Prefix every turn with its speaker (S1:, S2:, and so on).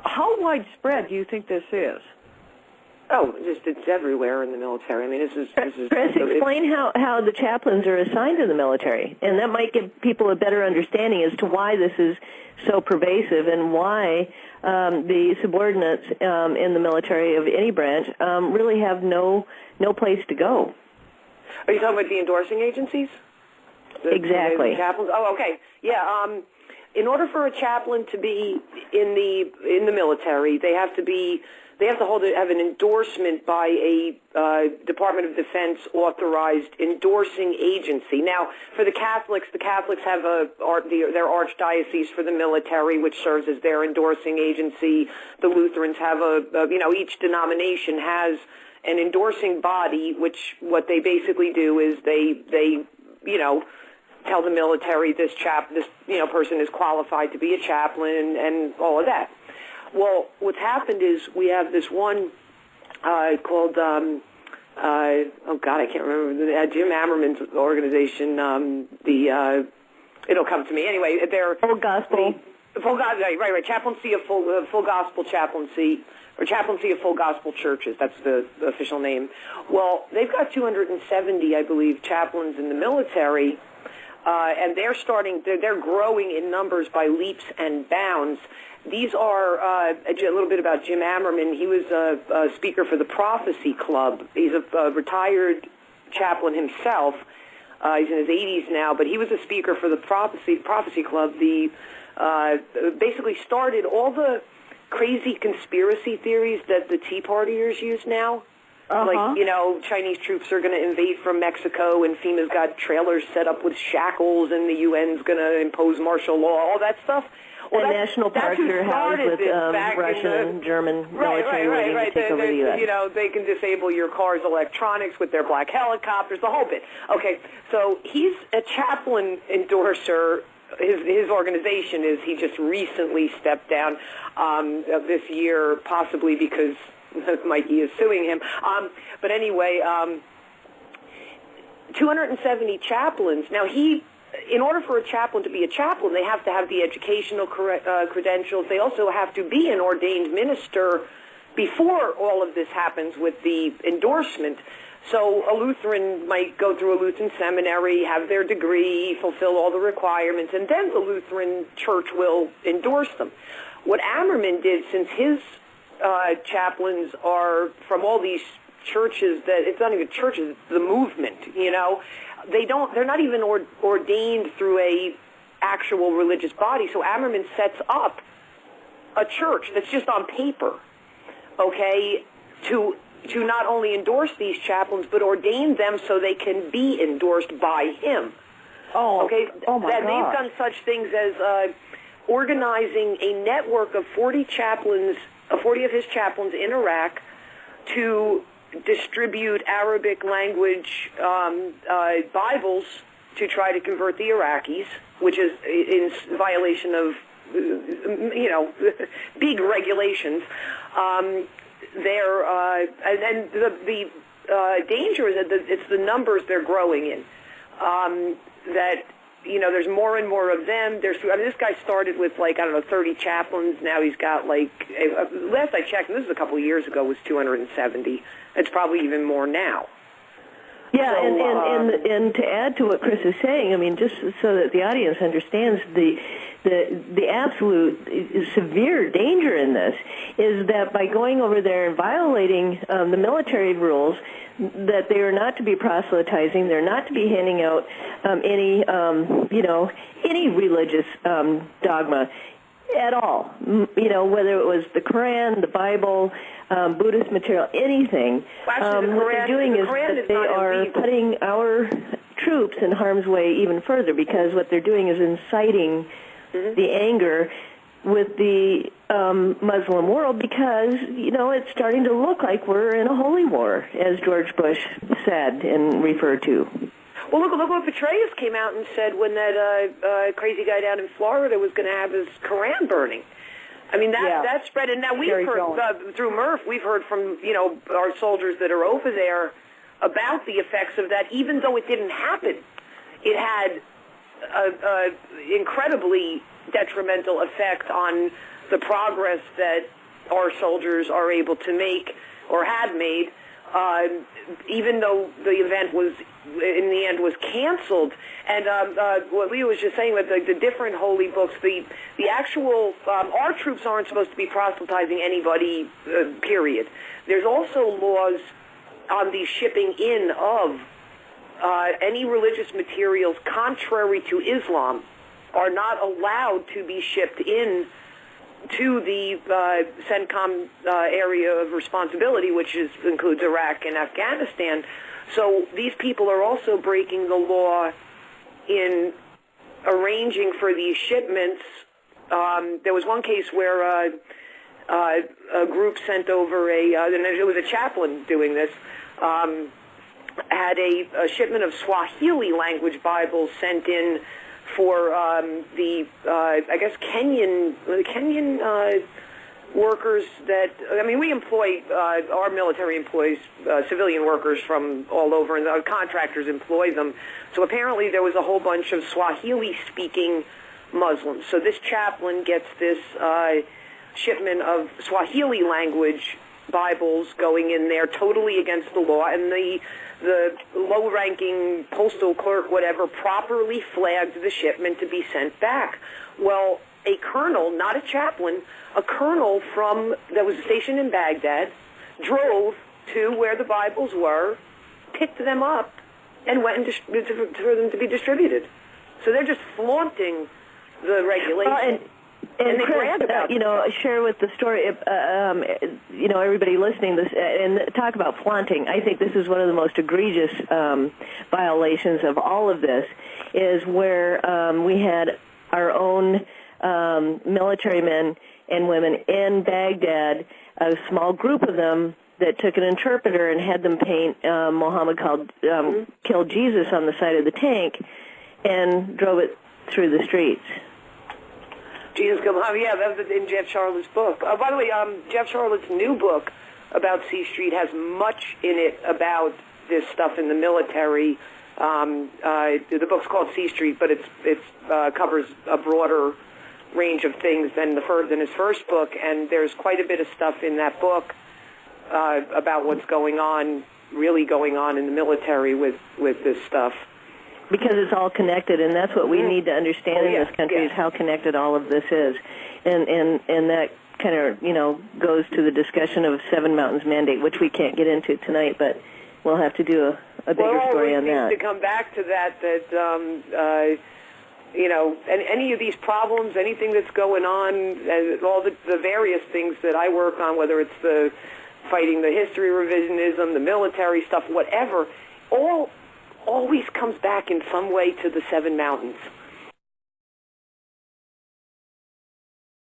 S1: How widespread do you think this is?
S2: Oh, it's everywhere in the military. I mean, this is
S3: Chris, explain how the chaplains are assigned to the military, and that might give people a better understanding as to why this is so pervasive and why the subordinates in the military of any branch really have no place to go.
S2: Are you talking about the endorsing agencies?
S3: Exactly.
S2: The chaplains? Oh, okay. Yeah. In order for a chaplain to be in the military, they have to have an endorsement by a Department of Defense authorized endorsing agency. Now, for the Catholics have their archdiocese for the military, which serves as their endorsing agency. The Lutherans have each denomination has an endorsing body, which what they basically do is they tell the military this person is qualified to be a chaplain and all of that. Well, what's happened is we have this one called I can't remember, Jim Ammerman's organization. It'll come to me anyway. They're
S3: Full Gospel.
S2: Right. Chaplaincy of Full Gospel Chaplaincy, or Chaplaincy of Full Gospel Churches. That's the official name. Well, they've got 270, I believe, chaplains in the military, and they're growing in numbers by leaps and bounds. These are a little bit about Jim Ammerman. He was a speaker for the Prophecy Club. He's a retired chaplain himself. He's in his 80s now, but he was a speaker for the Prophecy Club. Basically started all the crazy conspiracy theories that the Tea Partiers use now. Like, Chinese troops are going to invade from Mexico, and FEMA's got trailers set up with shackles, and the UN's going to impose martial law, all that stuff. Well,
S3: and national parks are housed with Russian and German military waiting to take over the U.S.
S2: They can disable your car's electronics with their black helicopters, the whole bit. Okay, so he's a chaplain endorser. His organization he just recently stepped down this year, possibly because Mikey is suing him. But anyway, 270 chaplains. Now, in order for a chaplain to be a chaplain, they have to have the educational credentials. They also have to be an ordained minister before all of this happens with the endorsement. So a Lutheran might go through a Lutheran seminary, have their degree, fulfill all the requirements, and then the Lutheran church will endorse them. What Ammerman did, since his chaplains are from all these churches that it's not even churches, it's the movement, they're not even ordained through a actual religious body. So Ammerman sets up a church that's just on paper, okay, to not only endorse these chaplains but ordain them so they can be endorsed by him.
S3: Oh,
S2: okay.
S3: Oh my
S2: God.
S3: God.
S2: They've done such things as organizing a network of 40 chaplains, 40 of his chaplains in Iraq to distribute Arabic language Bibles to try to convert the Iraqis, which is in violation of, big regulations. And the danger is that it's the numbers they're growing in. That there's more and more of them. This guy started with 30 chaplains. Now he's got last I checked, and this is a couple of years ago, was 270. It's probably even more now.
S3: Yeah,
S2: so,
S3: and to add to what Chris is saying, I mean, just so that the audience understands the absolute severe danger in this is that by going over there and violating the military rules, that they are not to be proselytizing, they're not to be handing out any religious dogma at all. Whether it was the Quran, the Bible, Buddhist material, anything.
S2: Actually,
S3: what they're doing is that they are putting our troops in harm's way even further, because what they're doing is inciting the anger with the Muslim world, because, it's starting to look like we're in a holy war, as George Bush said and referred to.
S2: Well, look what Petraeus came out and said when that crazy guy down in Florida was going to have his Quran burning. I mean, that spread. And now we've heard, through MRF, we've heard from, our soldiers that are over there about the effects of that. Even though it didn't happen, it had an incredibly detrimental effect on the progress that our soldiers are able to make or had made, even though the event was, in the end, was canceled. And what Leo was just saying with the different holy books, the actual, our troops aren't supposed to be proselytizing anybody, period. There's also laws on the shipping in of any religious materials contrary to Islam are not allowed to be shipped in to the CENTCOM area of responsibility, which includes Iraq and Afghanistan. So these people are also breaking the law in arranging for these shipments. There was one case where a group sent over and it was a chaplain doing this, had a shipment of Swahili language Bibles sent in for the I guess Kenyan workers that, I mean, we employ, our military employs civilian workers from all over, and our contractors employ them. So apparently there was a whole bunch of Swahili-speaking Muslims. So this chaplain gets this shipment of Swahili language Bibles going in there totally against the law, and the low-ranking postal clerk, whatever, properly flagged the shipment to be sent back. Well, a colonel, not a chaplain, a colonel that was stationed in Baghdad, drove to where the Bibles were, picked them up, and went for them to be distributed. So they're just flaunting the regulations.
S3: And Chris, share with the story, everybody listening this, and talk about flaunting. I think this is one of the most egregious violations of all of this, is where we had our own military men and women in Baghdad, a small group of them that took an interpreter and had them paint Muhammad killed Jesus on the side of the tank and drove it through the streets.
S2: Jesus come home. Yeah, that was in Jeff Charlotte's book. By the way, Jeff Charlotte's new book about C Street has much in it about this stuff in the military. The book's called C Street, but it covers a broader range of things than his first book, and there's quite a bit of stuff in that book about what's really going on in the military with this stuff.
S3: Because it's all connected, and that's what we need to understand in this country, is how connected all of this is. And that kind of, goes to the discussion of Seven Mountains Mandate, which we can't get into tonight, but we'll have to do a bigger story on that.
S2: To come back to that any of these problems, anything that's going on, and all the various things that I work on, whether it's the fighting the history revisionism, the military stuff, whatever, always comes back in some way to the Seven Mountains.